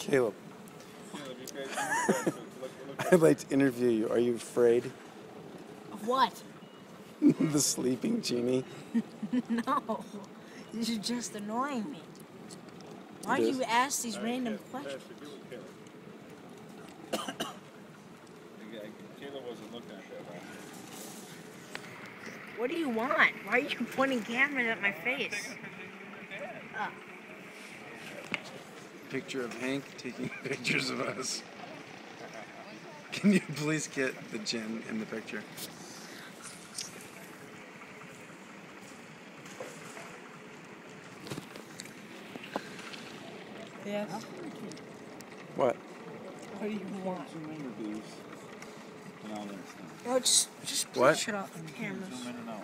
Caleb, I'd like to interview you. Are you afraid? Of what? The sleeping genie. No. This is just annoying me. Why do you ask these random questions? Caleb wasn't looking at that last. What do you want? Why are you pointing cameras at my face? Picture of Hank taking pictures of us. Can you please get the gin in the picture? Yes. What? What do you want? Zoom in with these and all that stuff. No, just What? shut off the cameras. Zoom in and out.